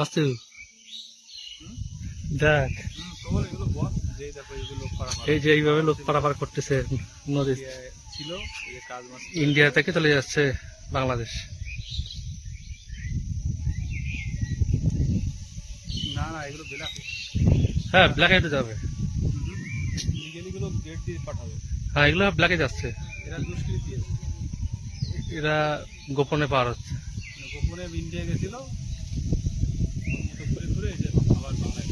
বাস্তু দেখ এই যে এইভাবে লোক পারাপার করতেছে নদী ছিল এই যে কাজ মাছ ইন্ডিয়া থেকে চলে যাচ্ছে বাংলাদেশ। না না এগুলো ব্ল্যাক হ্যাঁ ব্ল্যাকে তো যাবে। লিগেলি গুলো গেট দিয়ে পাঠাবে। হ্যাঁ এগুলো ব্ল্যাকে যাচ্ছে, এরা দুষ্কৃতি দিয়েছে, এরা গোপনে পার হচ্ছে। গোপনে ইন্ডিয়া গেছিল ঘুরে ঘুরে এই যে আবার বাংলায়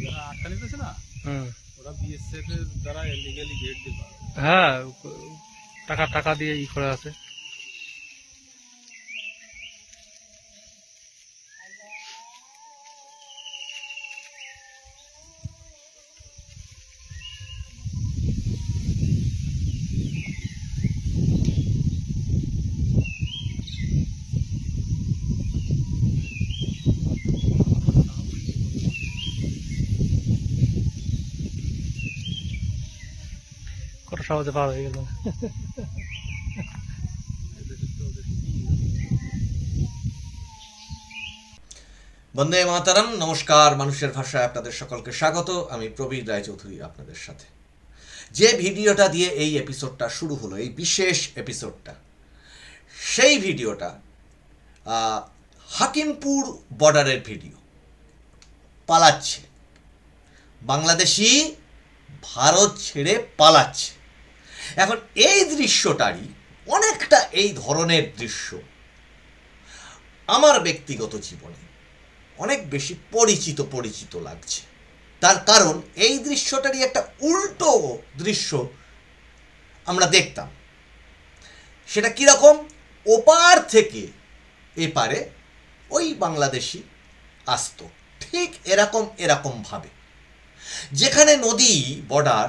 যারা আটকা নিতেছে না ওরা বিএসএফ এর দ্বারা ইলিগালি গেট দিয়ে পাঠাবে। হ্যাঁ টাকা টাকা দিয়ে ই করে আছে। কত সহজে পার হয়ে গেল। বন্দে মাতারাম। নমস্কার, মানুষের ভাষায় আপনাদের সকলকে স্বাগত। আমি প্রবীর রায়চৌধুরী আপনাদের সাথে। যে ভিডিওটা দিয়ে এই এপিসোডটা শুরু হলো, এই বিশেষ এপিসোডটা, সেই ভিডিওটা হাকিমপুর বর্ডারের ভিডিও। পালাচ্ছে বাংলাদেশি, ভারত ছেড়ে পালাচ্ছে। এখন এই দৃশ্যটারই অনেকটা এই ধরনের দৃশ্য আমার ব্যক্তিগত জীবনে অনেক বেশি পরিচিত লাগছে। তার কারণ এই দৃশ্যটারই একটা উল্টো দৃশ্য আমরা দেখতাম। সেটা কীরকম? ওপার থেকে এপারে ওই বাংলাদেশি আসতো ঠিক এরকম ভাবে, যেখানে নদী বর্ডার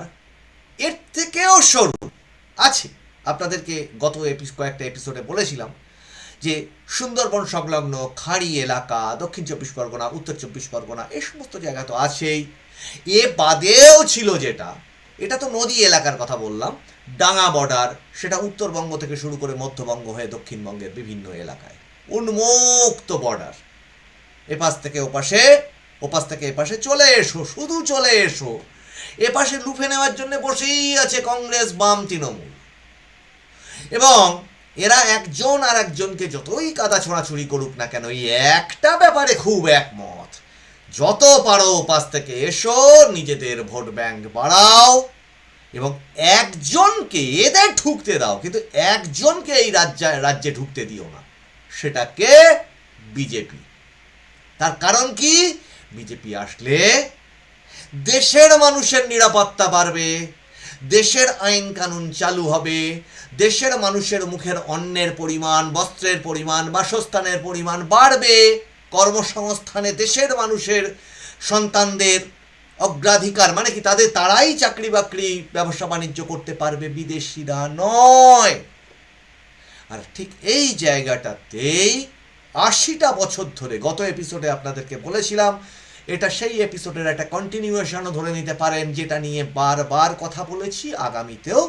এর থেকেও সরু আছে। আপনাদেরকে গত কয়েকটা এপিসোডে বলেছিলাম যে সুন্দরবন সংলগ্ন খাড়ি এলাকা, দক্ষিণ চব্বিশ পরগনা, উত্তর চব্বিশ পরগনা, এই সমস্ত জায়গা তো আছেই। এ বাদেও ছিল যেটা, এটা তো নদী এলাকার কথা বললাম, ডাঙা বর্ডার, সেটা উত্তরবঙ্গ থেকে শুরু করে মধ্যবঙ্গ হয়ে দক্ষিণবঙ্গের বিভিন্ন এলাকায় উন্মুক্ত বর্ডার। এপাশ থেকে ওপাশে, ওপাশ থেকে এপাশে চলে এসো, শুধু চলে এসো। এপাশে লুফে নেওয়ার জন্য বসেই আছে কংগ্রেস, বাম, তৃণমূল। এবং এরা একজন আর একজনকে যতই কাদা ছোঁড়াছুড়ি করুক না কেন, এই একটা ব্যাপারে খুব একমত, যত পারো ওপাশ থেকে এসো, নিজেদের ভোট ব্যাংক বাড়াও এবং একজনকে এদের ঢুকতে দাও, কিন্তু একজনকে এই রাজ্যে ঢুকতে দিও না। সেটাকে বিজেপি। তার কারণ কি? বিজেপি আসলে দেশের মানুষের নিরাপত্তা বাড়বে, দেশের আইন কানুন চালু হবে, দেশের মানুষের মুখের অন্নের পরিমাণ, বস্ত্রের পরিমাণ, বাসস্থানের পরিমাণ বাড়বে, কর্মসংস্থানে দেশের মানুষের সন্তানদের অগ্রাধিকার, মানে কি তারাই চাকরি বাকরি ব্যবসা বাণিজ্য করতে পারবে, বিদেশিরা নয়। আর ঠিক এই জায়গাটাতেই 80টা বছর ধরে, গত এপিসোডে আপনাদেরকে বলেছিলাম, এটা সেই এপিসোডের একটা কন্টিনিউয়েশনও ধরে নিতে পারেন, যেটা নিয়ে বারবার কথা বলেছি, আগামীতেও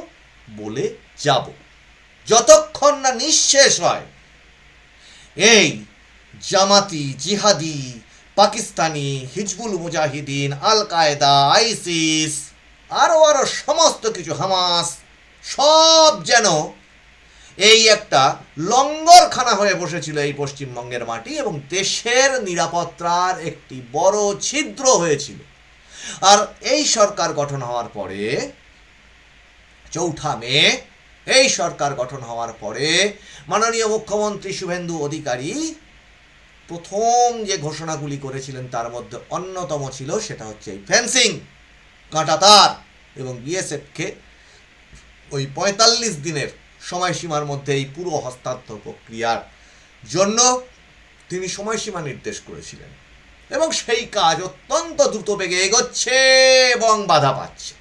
বলে যাব, যতক্ষণ না নিঃশেষ হয় এই জামাতি, জিহাদি, পাকিস্তানি, হিজবুল মুজাহিদিন, আল কায়দা, আইসিস, আরও সমস্ত কিছু, হামাস, সব যেন এই একটা লঙ্গরখানা হয়ে বসেছিল এই পশ্চিমবঙ্গের মাটি, এবং দেশের নিরাপত্তার একটি বড় ছিদ্র হয়েছিল। আর এই সরকার গঠন হওয়ার পরে, 4 মে এই সরকার গঠন হওয়ার পরে মাননীয় মুখ্যমন্ত্রী শুভেন্দু অধিকারী প্রথম যে ঘোষণাগুলি করেছিলেন তার মধ্যে অন্যতম ছিল সেটা হচ্ছে এই ফেন্সিং, কাঁটাতার, এবং বিএসএফকে ওই 45 দিনের সময়সীমার মধ্যে এই পুরো হস্তান্তর প্রক্রিয়ার জন্য তিনি সময়সীমা নির্দেশ করেছিলেন। এবং সেই কাজ অত্যন্ত দ্রুত বেগে এগোচ্ছে এবং বাধা পাচ্ছে।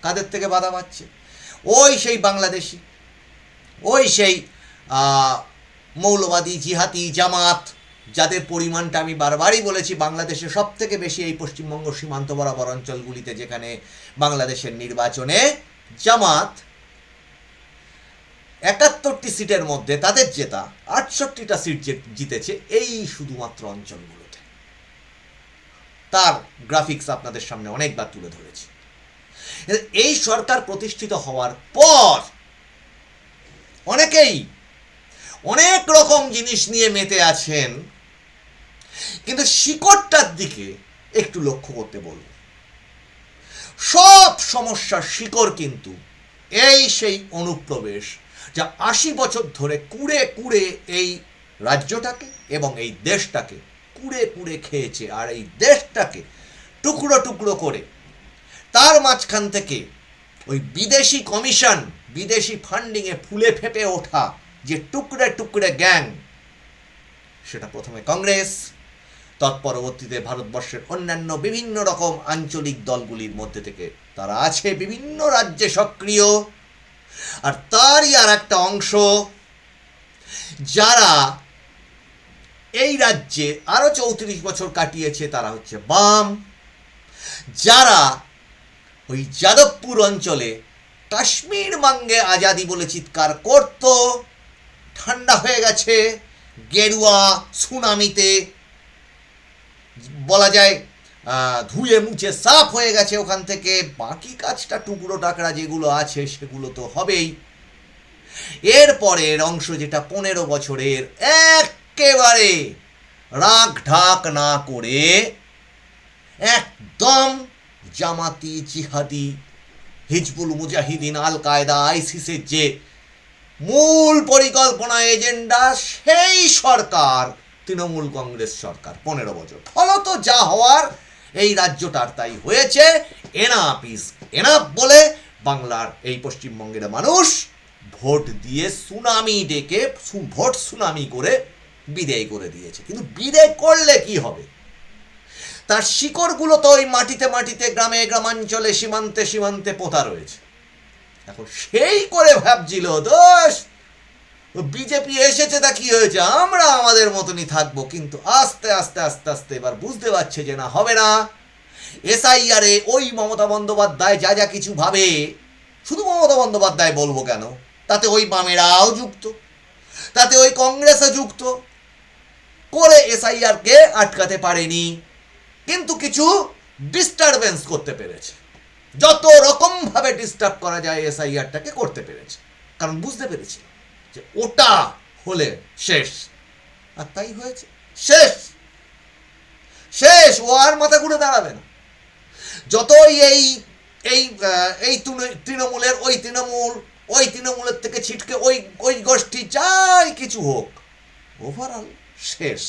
কাদের থেকে বাধা পাচ্ছে? ওই সেই বাংলাদেশি, ওই সেই মৌলবাদী, জিহাদি, জামাত, যাদের পরিমাণটা আমি বারবারই বলেছি বাংলাদেশে সব থেকে বেশি এই পশ্চিমবঙ্গ সীমান্ত বরাবর অঞ্চলগুলিতে, যেখানে বাংলাদেশের নির্বাচনে জামাত 71টি সিটের মধ্যে তাদের জেতা 68টা সিট জিতেছে এই শুধুমাত্র অঞ্চলগুলোতে। তার গ্রাফিক্স আপনাদের সামনে অনেকবার তুলে ধরেছি। এই সরকার প্রতিষ্ঠিত হওয়ার পর অনেকেই অনেক রকম জিনিস নিয়ে মেতে আছেন, কিন্তু শিকড়টার দিকে একটু লক্ষ্য করতে বলব। সব সমস্যার শিকড় কিন্তু এই সেই অনুপ্রবেশ, যা 80 বছর ধরে কুড়ে কুড়ে এই রাজ্যটাকে এবং এই দেশটাকে কুড়ে কুড়ে খেয়েছে। আর এই দেশটাকে টুকরো টুকরো করে তার মাঝখান থেকে ওই বিদেশি কমিশন, বিদেশি ফান্ডিংয়ে ফুলে ফেপে ওঠা যে টুকরে টুকরে গ্যাং, সেটা প্রথমে কংগ্রেস, তৎপরবর্তীতে ভারতবর্ষের অন্যান্য বিভিন্ন রকম আঞ্চলিক দলগুলির মধ্যে থেকে তারা আছে বিভিন্ন রাজ্যে সক্রিয়। আর তারই আর একটা অংশ যারা এই রাজ্যে আরো 34 বছর কাটিয়েছে, তারা হচ্ছে বাম, যারা ওই যাদবপুর অঞ্চলে কাশ্মীর মাঙ্গে আজাদি বলে চিৎকার করত, ঠান্ডা হয়ে গেছে গেরুয়া সুনামিতে, বলা যায় ধুয়ে মুছে সাফ হয়ে গেছে ওখান থেকে। বাকি কাজটা টুকরো টাকরা যেগুলো আছে সেগুলো তো হবেই। এরপরের অংশ যেটা 15 বছরের একেবারে রাগ ঢাক না করে একদম জামাতি, জিহাদি, হিজবুল মুজাহিদিন, আল কায়দা, আইসিসের যে মূল পরিকল্পনা এজেন্ডা, সেই সরকার তৃণমূল কংগ্রেস সরকার 15 বছর। ফলত যা হওয়ার এই রাজ্যটার তাই হয়েছে। এনাফ ইজ এনাফ বলে বাংলার এই পশ্চিমবঙ্গের মানুষ ভোট দিয়ে সুনামি ডেকে ভোট সুনামি করে বিদায় করে দিয়েছে। কিন্তু বিদায় করলে কি হবে? তার শিকড়গুলো তো ওই মাটিতে মাটিতে, গ্রামে গ্রামাঞ্চলে, সীমান্তে সীমান্তে পোতা রয়েছে। এখন সেই করে ভাবছিল দোষ বিজেপি এসেছে, তা কি হয়েছে, আমরা আমাদের মতনই থাকবো। কিন্তু আস্তে আস্তে আস্তে আস্তে এবার বুঝতে পারছে যে না, হবে না। এসআইআরে ওই মমতা বন্দ্যোপাধ্যায় যা যা কিছু ভাবে, শুধু মমতা বন্দ্যোপাধ্যায় বলবো কেন, তাতে ওই বামেরাও যুক্ত, তাতে ওই কংগ্রেসও যুক্ত করে এসআইআরকে আটকাতে পারেনি, কিন্তু কিছু ডিস্টারবেন্স করতে পেরেছে। যত রকম ভাবে ডিস্টার্ব করা যায় এসআইআরটাকে করতে পেরেছে, কারণ বুঝতে পেরেছে যে ওটা হলে শেষ। আর তাই হয়েছে, শেষ শেষ। ও আর মাথা ঘুরে দাঁড়াবে না। যতই এই এই এই তৃণমূলের ওই তৃণমূলের থেকে ছিটকে ওই গোষ্ঠী যাই কিছু হোক, ওভারঅল শেষ।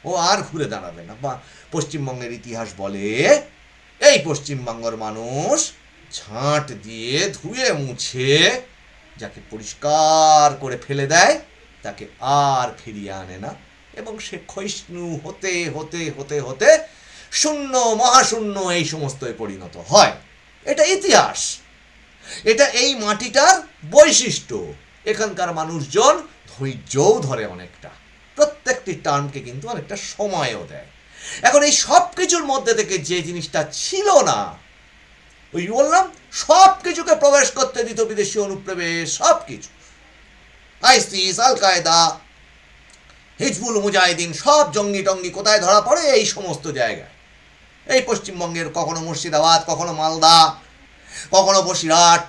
ও আর ঘুরে দাঁড়াবে না। বা পশ্চিমবঙ্গের ইতিহাস বলে এই পশ্চিমবঙ্গের মানুষ ঝাঁট দিয়ে ধুয়ে মুছে যাকে পরিষ্কার করে ফেলে দেয় তাকে আর ফিরিয়ে আনে না, এবং সে ক্ষয়িষ্ণু হতে হতে হতে হতে শূন্য, মহাশূন্য এই সমস্তই পরিণত হয়। এটা ইতিহাস, এটা এই মাটিটার বৈশিষ্ট্য। এখানকার মানুষজন ধৈর্যও ধরে অনেকটা, প্রত্যেকটি টার্মকে কিন্তু অনেকটা সময়ও দেয়। এখন এই সব কিছুর মধ্যে থেকে যে জিনিসটা ছিল না, ওই বললাম সব কিছুকে প্রবেশ করতে দিত বিদেশি অনুপ্রবেশ, সব কিছু, আইসিস, আল কায়দা, হিজবুল মুজাহিদিন, সব জঙ্গি টঙ্গি কোথায় ধরা পড়ে এই সমস্ত জায়গায়। এই পশ্চিমবঙ্গের কখনো মুর্শিদাবাদ, কখনো মালদা, কখনো বসিরহাট,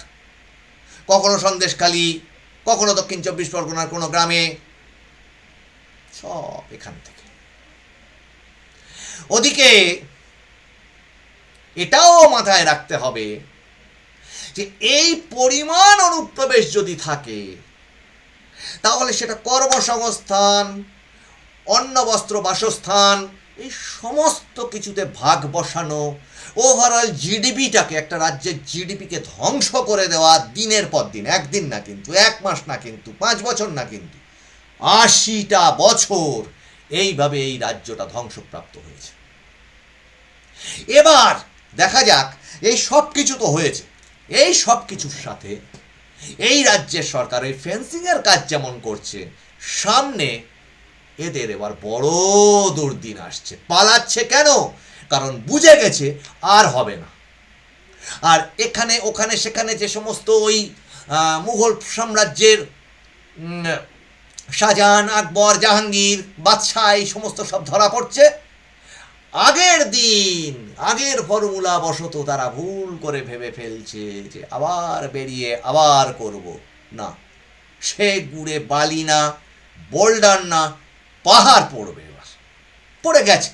কখনো সন্দেশখালী, কখনো দক্ষিণ 24 পরগনার কোনো গ্রামে, সব এখান থেকে। ওদিকে এটাও মাথায় রাখতে হবে যে এই পরিমাণ অনুপ্রবেশ যদি থাকে, তাহলে সেটা কর্মসংস্থান, অন্ন বস্ত্র বাসস্থান, এই সমস্ত কিছুতে ভাগ বসানো, ওভারঅল জিডিপিটাকে, একটা রাজ্যের জিডিপিকে ধ্বংস করে দেওয়া দিনের পর দিন, একদিন না কিন্তু, 1 মাস না কিন্তু, 5 বছর না কিন্তু, 80টা বছর এইভাবে এই রাজ্যটা ধ্বংসপ্রাপ্ত হয়েছে। এবার দেখা যাক, এই সব কিছু তো হয়েছে, এই সব কিছুর সাথে এই রাজ্যের সরকার এই ফেন্সিংয়ের কাজ যেমন করছে, সামনে এদের এবার বড় দুর্দিন আসছে। পালাচ্ছে কেন? কারণ বুঝে গেছে আর হবে না। আর এখানে ওখানে সেখানে যে সমস্ত ওই মুঘল সাম্রাজ্যের শাহজাহান, আকবর, জাহাঙ্গীর, বাদশাহ এই সমস্ত সব ধরা পড়ছে। আগের ফর্মুলা বশত তারা ভুল করে ভেবে ফেলছে যে আবার বেরিয়ে আবার করব। না, সে গুড়ে বালি না, বোল্ডার না, পাহাড় পড়বে। এবার পড়ে গেছে।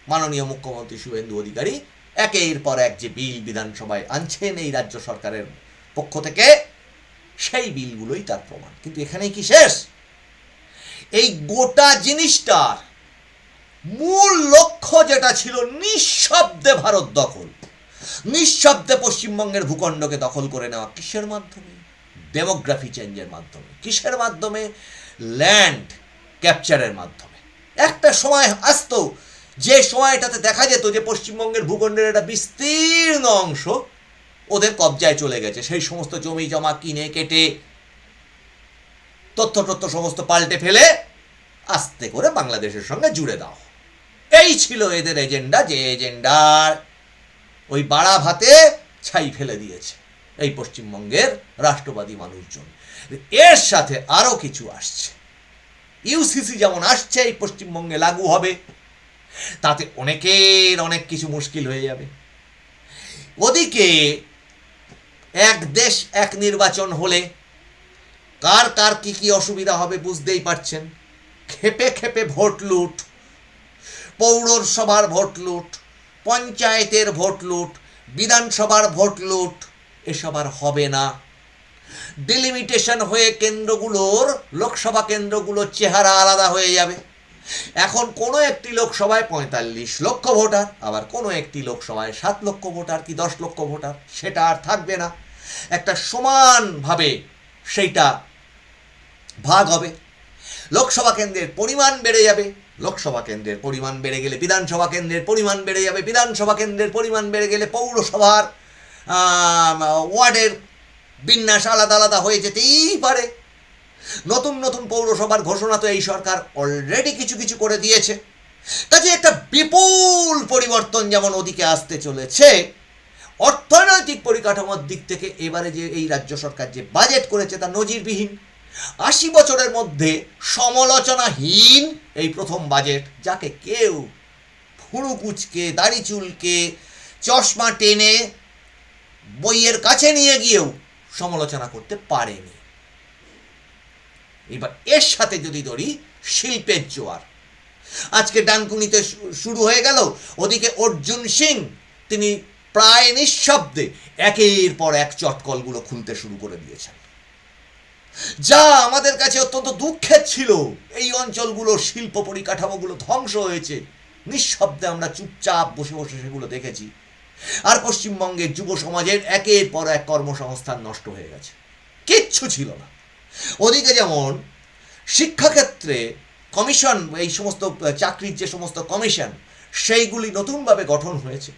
মাননীয় মুখ্যমন্ত্রী শুভেন্দু অধিকারী একের পর এক যে বিল বিধানসভায় আনছেন এই রাজ্য সরকারের পক্ষ থেকে, সেই বিলগুলোই তার প্রমাণ। কিন্তু এখানেই কি শেষ? এই গোটা জিনিসটার মূল লক্ষ্য যেটা ছিল নিঃশব্দে ভারত দখল, নিঃশব্দে পশ্চিমবঙ্গের ভূখণ্ডকে দখল করে নেওয়া, কিসের মাধ্যমে? ডেমোগ্রাফি চেঞ্জের মাধ্যমে। কিসের মাধ্যমে? ল্যান্ড ক্যাপচারের মাধ্যমে। একটা সময় আসতো যে সময়টাতে দেখা যেত যে পশ্চিমবঙ্গের ভূখণ্ডের একটা বিস্তীর্ণ অংশ ওদের কবজায় চলে গেছে। সেই সমস্ত জমি জমা কিনে কেটে তথ্য সমস্ত পাল্টে ফেলে আস্তে করে বাংলাদেশের সঙ্গে জুড়ে দাও। এই ছিল এদের এজেন্ডা, যে এজেন্ডার ওই বাড়া ভাতে ছাই ফেলে দিয়েছে এই পশ্চিমবঙ্গের রাষ্ট্রবাদী মানুষজন। এর সাথে আরো কিছু আসছে। ইউসিসি যেমন আসছে এই পশ্চিমবঙ্গে লাগু হবে, তাতে অনেকের অনেক কিছু মুশকিল হয়ে যাবে। ওদিকে এক দেশ এক নির্বাচন হলে কার কার কি কি অসুবিধা হবে বুঝতেই পারছেন। খেপে খেপে ভোট লুট, পৌরসভার ভোট লুট, পঞ্চায়েতের ভোট লুট, বিধানসভার ভোট লুট, এসব আর হবে না। ডিলিমিটেশন হয়ে কেন্দ্রগুলোর, লোকসভা কেন্দ্রগুলোর চেহারা আলাদা হয়ে যাবে। এখন কোনো একটি লোকসভায় 45 লক্ষ ভোটার, আবার কোনো একটি লোকসভায় 7 লক্ষ ভোটার কি 10 লক্ষ ভোটার, সেটা আর থাকবে না। একটা সমানভাবে সেইটা ভাগ হবে। লোকসভা কেন্দ্রের পরিমাণ বেড়ে যাবে, লোকসভা কেন্দ্রের পরিমাণ বেড়ে গেলে বিধানসভা কেন্দ্রের পরিমাণ বেড়ে যাবে, বিধানসভা কেন্দ্রের পরিমাণ বেড়ে গেলে পৌরসভার ওয়ার্ডের বিন্যাস আলাদা আলাদা হয়ে যেতেই পারে। নতুন নতুন পৌরসভার ঘোষণা তো এই সরকার অলরেডি কিছু কিছু করে দিয়েছে। কাজে একটা বিপুল পরিবর্তন যেমন ওদিকে আসতে চলেছে, অর্থনৈতিক পরিকাঠামোর দিক থেকে এবারে যে এই রাজ্য সরকার যে বাজেট করেছে তা নজিরবিহীন। 80 বছরের মধ্যে সমালোচনাহীন এই প্রথম বাজেট, যাকে কেউ ভুরু কুচকে, দাড়ি চুলকে, চশমা টেনে বইয়ের কাছে নিয়ে গিয়েও সমালোচনা করতে পারেনি। এবার এর সাথে যদি ধরি শিল্পের জোয়ার, আজকে ডানকুনিতে শুরু হয়ে গেল। ওদিকে অর্জুন সিং তিনি প্রায় নিঃশব্দে একের পর এক চটকলগুলো খুলতে শুরু করে দিয়েছেন, যা আমাদের কাছে অত্যন্ত দুঃখের ছিল। এই অঞ্চলগুলোর শিল্প পরিকাঠামোগুলো ধ্বংস হয়েছে, নিঃশব্দে আমরা চুপচাপ বসে বসে সেগুলো দেখেছি। আর পশ্চিমবঙ্গের যুব সমাজের একের পর এক কর্মসংস্থান নষ্ট হয়ে গেছে, কিচ্ছু ছিল না। ওদিকে যেমন শিক্ষাক্ষেত্রে কমিশন, এই সমস্ত চাকরির যে সমস্ত কমিশন, সেইগুলি নতুনভাবে গঠন হয়েছে।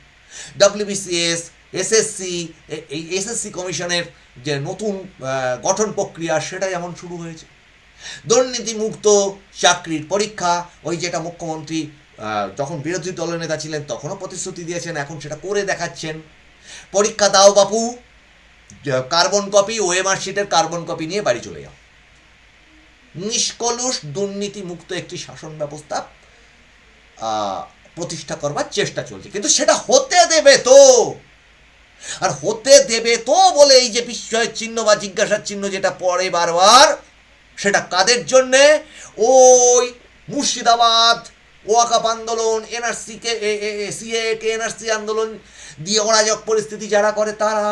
WBCS, SSC, এই SSC কমিশনের যে নতুন গঠন প্রক্রিয়া, সেটা যেমন শুরু হয়েছে। দুর্নীতিমুক্ত চাকরির পরীক্ষা, ওই যেটা মুখ্যমন্ত্রী যখন বিরোধী দলের নেতা ছিলেন তখনও প্রতিশ্রুতি দিয়েছেন, এখন সেটা করে দেখাচ্ছেন। পরীক্ষা দাও বাপু, কার্বন কপি, ওএমআর শিটের কার্বন কপি নিয়ে বাড়ি চলে যাও। নিষ্কলুষ দুর্নীতিমুক্ত একটি শাসন ব্যবস্থা প্রতিষ্ঠা করবার চেষ্টা চলছে, কিন্তু সেটা হতে দেবে তো? আর হতে দেবে তো বলে এই যে বিস্ময়ের চিহ্ন বা জিজ্ঞাসার চিহ্ন যেটা পড়ে বারবার, সেটা কাদের জন্যে? ওই মুর্শিদাবাদ ওয়াকাফ আন্দোলন, এনআরসিকে, সিএকে এনআরসি আন্দোলন দিয়ে অরাজক পরিস্থিতি যারা করে তারা,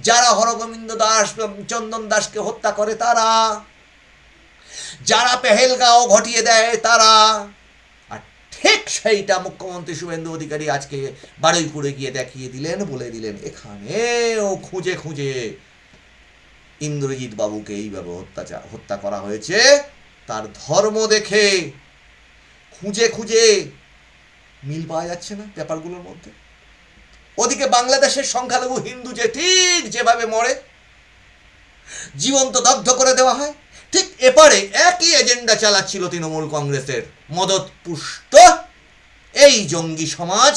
যারা হরগোবিন্দ দাস, চন্দন দাসকে হত্যা করে তারা, যারা পেহেলগাঁও ঘটিয়ে দেয় তারা। আর ঠিক সেইটা মুখ্যমন্ত্রী শুভেন্দু অধিকারী আজকে বারুইপুরে গিয়ে দেখিয়ে দিলেন, বলে দিলেন এখানেও খুঁজে খুঁজে ইন্দ্রজিৎ বাবুকে এইভাবে হত্যা করা হয়েছে, তার ধর্ম দেখে খুঁজে খুঁজে মিল পাওয়া যাচ্ছে না ব্যাপারগুলোর মধ্যে। ওদিকে বাংলাদেশের সংখ্যালঘু হিন্দু যে ঠিক যেভাবে মরে, জীবন্ত দগ্ধ করে দেওয়া হয়, ঠিক এপারে একই এজেন্ডা চালাচ্ছিল তৃণমূল কংগ্রেসের মদত পুষ্ট এই জঙ্গি সমাজ,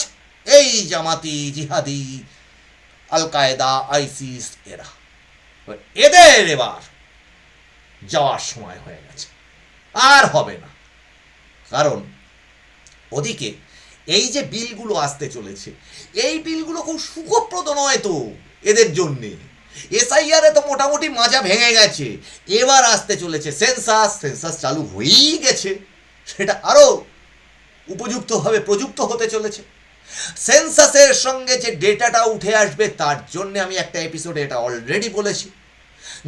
এই জামাতি, জিহাদি, আল কায়দা, আইসিস এরা। এদের এবার যাওয়ার সময় হয়ে গেছে, আর হবে না। কারণ ওদিকে এই যে বিলগুলো আসতে চলেছে, এই বিলগুলো খুব সুখপ্রদ নয় তো এদের জন্যে। এসআইআর তো মোটামুটি মাজা ভেঙে গেছে, এবার আসতে চলেছে সেন্সাস চালু হয়েই গেছে, সেটা আরও উপযুক্তভাবে প্রযুক্ত হতে চলেছে। সেন্সাসের সঙ্গে যে ডেটাটা উঠে আসবে তার জন্য আমি একটা এপিসোডে এটা অলরেডি বলেছি,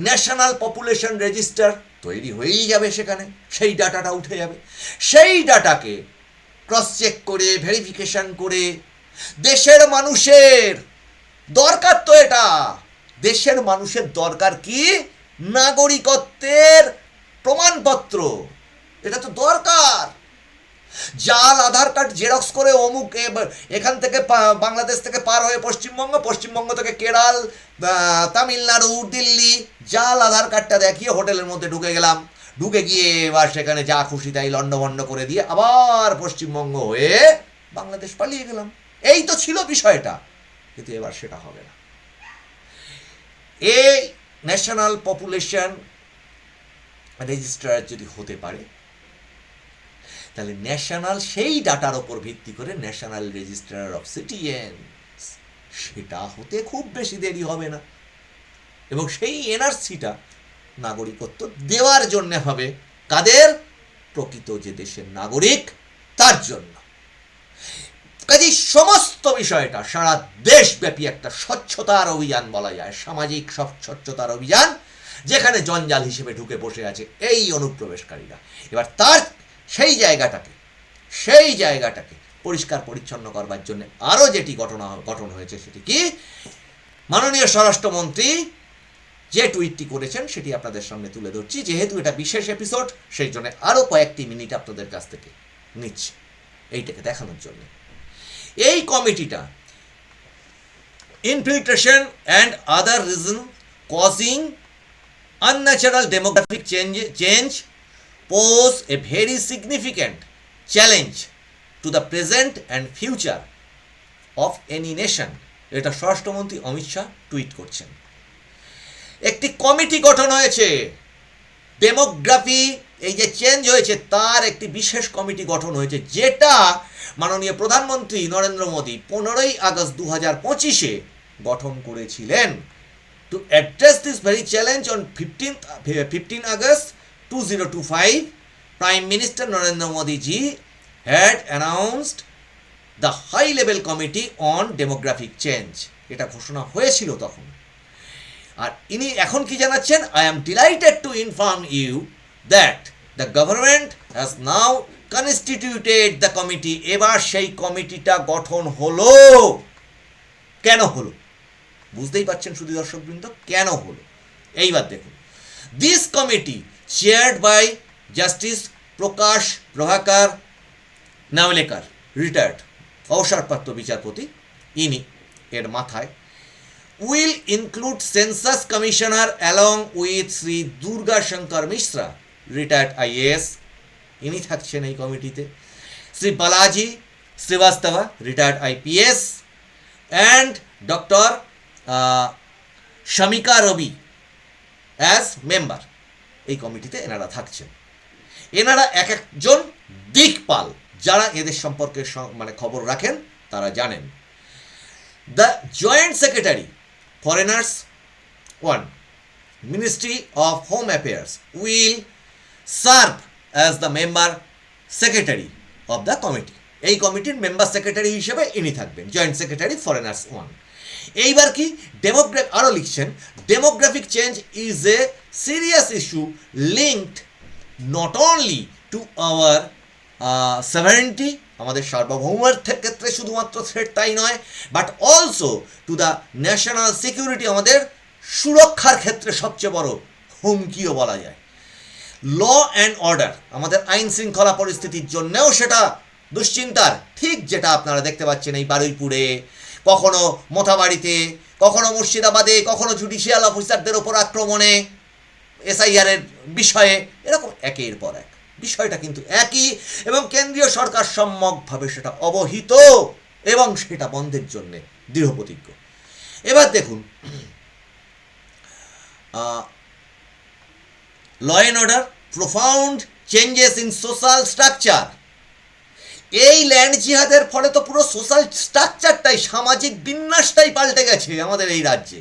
ন্যাশনাল পপুলেশন রেজিস্টার তৈরি হয়েই যাবে, সেখানে সেই ডাটাটা উঠে যাবে। সেই ডাটাকে ক্রস চেক করে ভেরিফিকেশন করে দেশের মানুষের দরকার তো, এটা দেশের মানুষের দরকার কি, নাগরিকত্বের প্রমাণপত্র, এটা তো দরকার। জাল আধার কার্ড জেরক্স করে অমুক এখান থেকে বাংলাদেশ থেকে পার হয়ে পশ্চিমবঙ্গ থেকে কেরল, তামিলনাড়ু, দিল্লি, জাল আধার কার্ডটা দেখিয়ে হোটেলের মধ্যে ঢুকে গেলাম, ঢুকে গিয়ে এবার সেখানে যা খুশি তাই লন্ডভন্ড করে দিয়ে আবার পশ্চিমবঙ্গ হয়ে বাংলাদেশ পালিয়ে গেলাম। এই তো ছিল বিষয়টা, কিন্তু এবার সেটা হবে না। এই ন্যাশনাল পপুলেশন রেজিস্ট্রার যদি হতে পারে, তাহলে ন্যাশনাল সেই ডাটার ওপর ভিত্তি করে ন্যাশনাল রেজিস্ট্রার অফ সিটিজেন্স, সেটা হতে খুব বেশি দেরি হবে না। এবং সেই এনআরসিটা নাগরিকত্ব দেওয়ার জন্য হবে কাদের, প্রকৃত যে দেশের নাগরিক তার জন্য। কাজেই সমস্ত বিষয়টা সারা দেশব্যাপী একটা স্বচ্ছতার অভিযান বলা যায়, সামাজিক স্বচ্ছতার অভিযান, যেখানে জঞ্জাল হিসেবে ঢুকে বসে আছে এই অনুপ্রবেশকারীরা। এবার তার সেই জায়গাটাকে পরিষ্কার পরিচ্ছন্ন করবার জন্য আরও যেটি গঠন হয়েছে সেটি কি, মাননীয় স্বরাষ্ট্রমন্ত্রী যে টুইটটি করেছেন সেটি আপনাদের সামনে তুলে ধরছি। যেহেতু এটা বিশেষ এপিসোড, সেই জন্য আরও কয়েকটি মিনিট আপনাদের কাছ থেকে নিচ্ছি এইটাকে দেখানোর জন্য। এই কমিটিটা infiltration and other reason causing unnatural demographic change pose a very significant challenge to the present and future of any nation. এটা স্বরাষ্ট্রমন্ত্রী অমিত শাহ টুইট করছেন। একটি কমিটি গঠন হয়েছে, ডেমোগ্রাফি এই যে চেঞ্জ হয়েছে তার একটি বিশেষ কমিটি গঠন হয়েছে, যেটা মাননীয় প্রধানমন্ত্রী নরেন্দ্র মোদী 15ই আগস্ট 2025-এ গঠন করেছিলেন। To address this very challenge on 15 August 2025, Prime Minister Narendra Modi ji had announced the high-level committee on demographic change. এটা ঘোষণা হয়েছিল তখন। আর ইনি এখন কি জানাচ্ছেন, I am delighted to inform you that the government has now constituted the committee. এবার সেই কমিটিটা গঠন হলো। কেন হলো বুঝতেই পারছেন শুধু দর্শকবৃন্দ, কেন হলো এইবার দেখুন। This committee chaired by justice Prakash Prabhakar Naolekar, retired অবসরপ্রাপ্ত বিচারপতি, ইনি এর মাথায়, will include census commissioner along with Shri Durga Shankar Mishra, retired IAS, ইনি থাকছেন এই কমিটিতে, Shri Balaji Srivastava, retired IPS, and doctor Shamika Ravi as member. এই কমিটিতে এনারা থাকছেন। এনারা এক একজন দিকপাল, যারা এদের সম্পর্কে মানে খবর রাখেন তারা জানেন। The joint secretary foreigners 1, ministry of home affairs, will serve as the member secretary of the committee. এই কমিটির মেম্বার সেক্রেটারি হিসেবে ইনি থাকবেন, জয়েন্ট সেক্রেটারি ফরেনার্স 1। এইবার কি আরও লিখছেন, demographic change is a serious issue linked not only to our sovereignty, আমাদের সার্বভৌমত্বের ক্ষেত্রে শুধুমাত্র থ্রেট তাই নয়, but also to the national security, আমাদের সুরক্ষার ক্ষেত্রে সবচেয়ে বড় হুমকিও বলা যায়। ল অ্যান্ড অর্ডার, আমাদের আইন শৃঙ্খলা পরিস্থিতির জন্যেও সেটা দুশ্চিন্তার, ঠিক যেটা আপনারা দেখতে পাচ্ছেন এই বারুইপুরে, কখনো মোথাবাড়িতে, কখনো মুর্শিদাবাদে, কখনো জুডিশিয়াল অফিসারদের ওপর আক্রমণে, এসআইআরের বিষয়ে, এরকম একের পর এক বিষয়টা কিন্তু একই, এবং কেন্দ্রীয় সরকার সম্যকভাবে সেটা অবহিত এবং সেটা বন্ধের জন্যে দৃঢ়প্রতিজ্ঞ। এবার দেখুন law and order, profound changes in social structure. এই ল্যান্ড জিহাদের ফলে তো পুরো সোশ্যাল স্ট্রাকচারটাই, সামাজিক বিন্যাসটাই পাল্টে গেছে আমাদের এই রাজ্যে।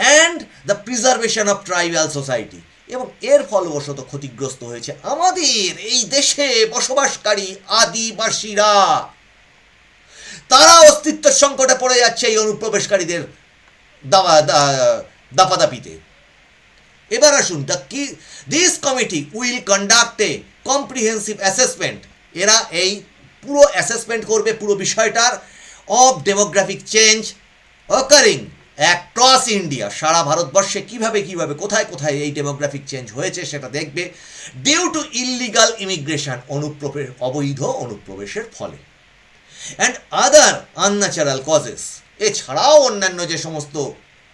And the preservation of tribal society, এবং এর ফলবশত ক্ষতিগ্রস্ত হয়েছে আমাদের এই দেশে বসবাসকারী আদিবাসীরা। তারা অস্তিত্বের সংকটে পড়ে যাচ্ছে এই অনুপ্রবেশকারীদের দাপাদাপিতে। এবার আসুন, this committee will conduct a comprehensive assessment. এরা এই পুরো অ্যাসেসমেন্ট করবে পুরো বিষয়টার, of demographic change occurring across India. সারা ভারতবর্ষে কিভাবে কোথায় কোথায় এই ডেমোগ্রাফিক চেঞ্জ হয়েছে সেটা দেখবে, ডিউ টু ইললিগাল ইমিগ্রেশন, অবৈধ অনুপ্রবেশের ফলে, অ্যান্ড আদার আনন্যাচারাল কজেস, এছাড়াও অন্যান্য যে সমস্ত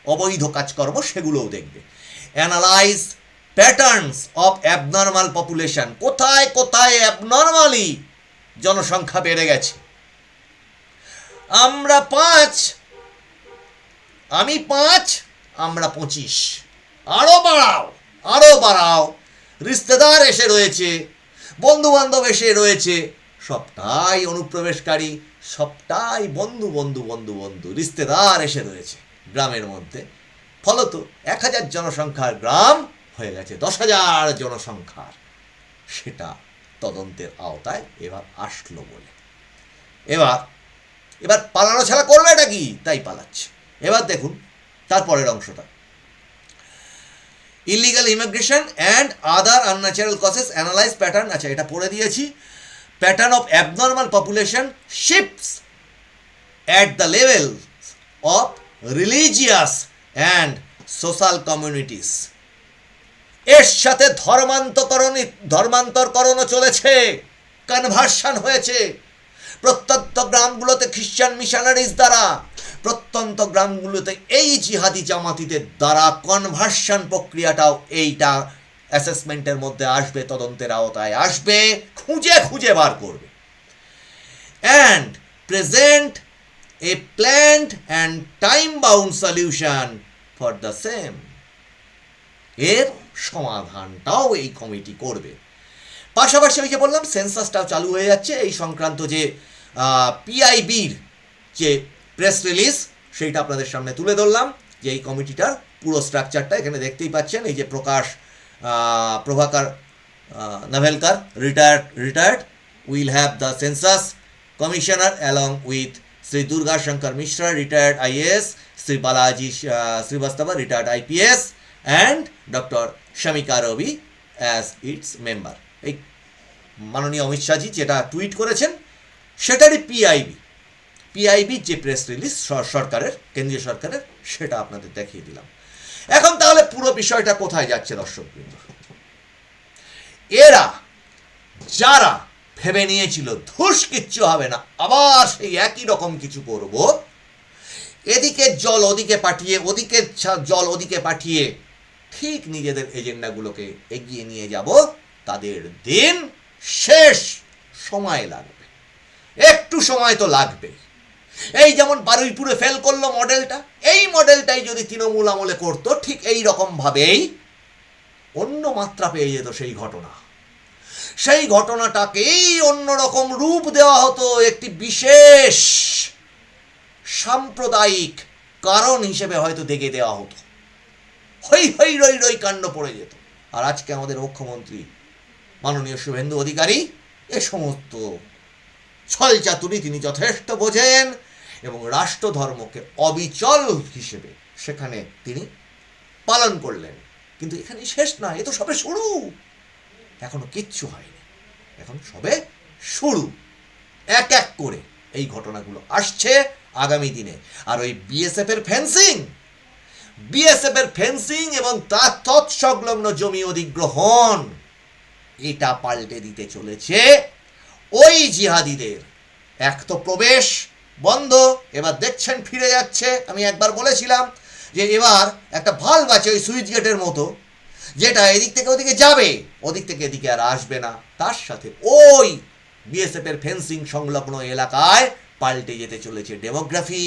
অবৈধ কাজকর্ম সেগুলোও দেখবে। Analyse patterns of abnormal population, কোথায় কোথায় অ্যাবনর্মালি জনসংখ্যা বেড়ে গেছে। আমরা 5, আমি 5, আমরা 25, আরো বাড়াও। রিশতেদার এসে রয়েছে, বন্ধু বান্ধব এসে রয়েছে, সবটাই অনুপ্রবেশকারী, সবটাই বন্ধু, রিশতেদার এসে রয়েছে গ্রামের মধ্যে। ফলত 1000 জনসংখ্যার গ্রাম হয়ে গেছে 10,000 জনসংখ্যার। সেটা তদন্তের আওতায় এবার আসলো বলে এবার পালানো ছাড়া করবে এটা কি, তাই পালাচ্ছে। এবার দেখুন তারপরের অংশটা, illegal immigration and other unnatural causes, analyse pattern. আচ্ছা, এটা পড়ে দিয়েছি। Pattern of abnormal population shifts at the level of religious and social communities. এর সাথে ধর্মান্তরকরণও চলেছে, কনভার্সন হয়েছে। প্রত্যন্ত গ্রামগুলোতে খ্রিস্টান মিশনারিজ দ্বারা, প্রত্যন্ত গ্রামগুলোতে এই জিহাদি জামাতিদের দ্বারা কনভার্সন প্রক্রিয়াটাও এইটা অ্যাসেসমেন্টের মধ্যে আসবে, তদন্তের আওতায় আসবে, খুঁজে বার করবে। And present A planned and time bound solution for the same. এর সমাধানটাও এই কমিটি করবে। পাশাপাশি ওই যে বললাম, সেন্সাসটাও চালু হয়ে যাচ্ছে। এই সংক্রান্ত যে পিআইবির যে প্রেস রিলিজ, সেইটা আপনাদের সামনে তুলে ধরলাম, যে এই কমিটিটার পুরো স্ট্রাকচারটা এখানে দেখতেই পাচ্ছেন। এই যে Prabhakar Navelkar retired will have the census commissioner along with Shri Durga Shankar Mishra retired IAS, Shri Balaji Srivastava retired IPS, and doctor Shamika Ravi as its member. এই মাননীয় অমিত শাহজি যেটা টুইট করেছেন সেটারই পিআইবি যে প্রেস রিলিজ সরকারের, কেন্দ্রীয় সরকারের, সেটা আপনাদের দেখিয়ে দিলাম। এখন তাহলে পুরো বিষয়টা কোথায় যাচ্ছে দর্শকবৃন্দ? এরা যারা ভেবে নিয়েছিল ধুস কিচ্ছু হবে না, আবার সেই একই রকম কিছু করব, এদিকে জল ওদিকে পাঠিয়ে, ওদিকে জল ওদিকে পাঠিয়ে ঠিক নিজেদের এজেন্ডাগুলোকে এগিয়ে নিয়ে যাব, তাদের দিন শেষ। সময় লাগবে, একটু সময় তো লাগবে। এই যেমন বারুইপুরে ফেল করলো মডেলটা, এই মডেলটাই যদি তৃণমূল আমলে করতো, ঠিক এই রকম ভাবেই অন্য মাত্রা পেয়ে যেত সেই ঘটনা। সেই ঘটনাটাকেই অন্যরকম রূপ দেওয়া হতো, একটি বিশেষ সাম্প্রদায়িক কারণ হিসেবে হয়তো দেখে দেওয়া হতো, হই রই রই কাণ্ড পড়ে যেত। আর আজকে আমাদের মুখ্যমন্ত্রী মাননীয় শুভেন্দু অধিকারী এ সমস্ত ছলচাতুরি তিনি যথেষ্ট বোঝেন, এবং রাষ্ট্রধর্মকে অবিচল হিসেবে সেখানে তিনি পালন করলেন। কিন্তু এখানে শেষ না, এ তো সবে শুরু, এখনো কিচ্ছু হয়নি, এখন সবে শুরু। এক এক করে এই ঘটনাগুলো আসছে আগামী দিনে। আর ওই বিএসএফ এর ফেন্সিং এবং তার তৎসংলগ্ন জমি অধিগ্রহণ, এটা পাল্টে দিতে চলেছে ওই জিহাদিদের। এক তো প্রবেশ বন্ধ, এবার দেখছেন ফিরে যাচ্ছে। আমি একবার বলেছিলাম যে এবার একটা ভাল্ব আছে ওই সুইচ গেটের মতো, যেটা এদিক থেকে ওদিকে যাবে, ওদিক থেকে এদিকে আর আসবে না। তার সাথে ওই বিএসএফ এর ফেন্সিং সংলগ্ন এলাকায় পাল্টে যেতে চলেছে ডেমোগ্রাফি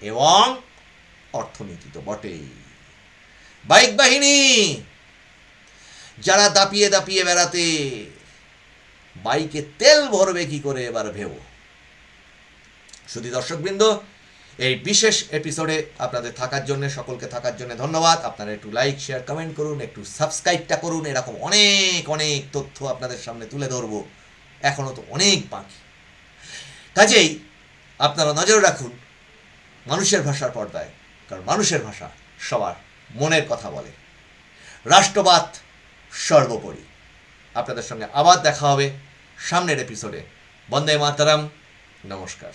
এবং অর্থনীতি তো বটেই। বাইক বাহিনী যারা দাপিয়ে দাপিয়ে বেড়াতে, বাইকে তেল ভরবে কি করে এবার ভেবো। শুধু দর্শকবৃন্দ, এই বিশেষ এপিসোডে আপনাদের থাকার জন্য, সকলকে থাকার জন্য ধন্যবাদ। আপনারা একটু লাইক, শেয়ার, কমেন্ট করুন, একটু সাবস্ক্রাইবটা করুন। এরকম অনেক অনেক তথ্য আপনাদের সামনে তুলে ধরবো, এখনও তো অনেক বাকি। কাজেই আপনারা নজর রাখুন মানুষের ভাষার পর্দায়, কারণ মানুষের ভাষা সবার মনের কথা বলে। রাষ্ট্রবাদ সর্বোপরি। আপনাদের সঙ্গে আবার দেখা হবে সামনের এপিসোডে। বন্দে মাতরম, নমস্কার।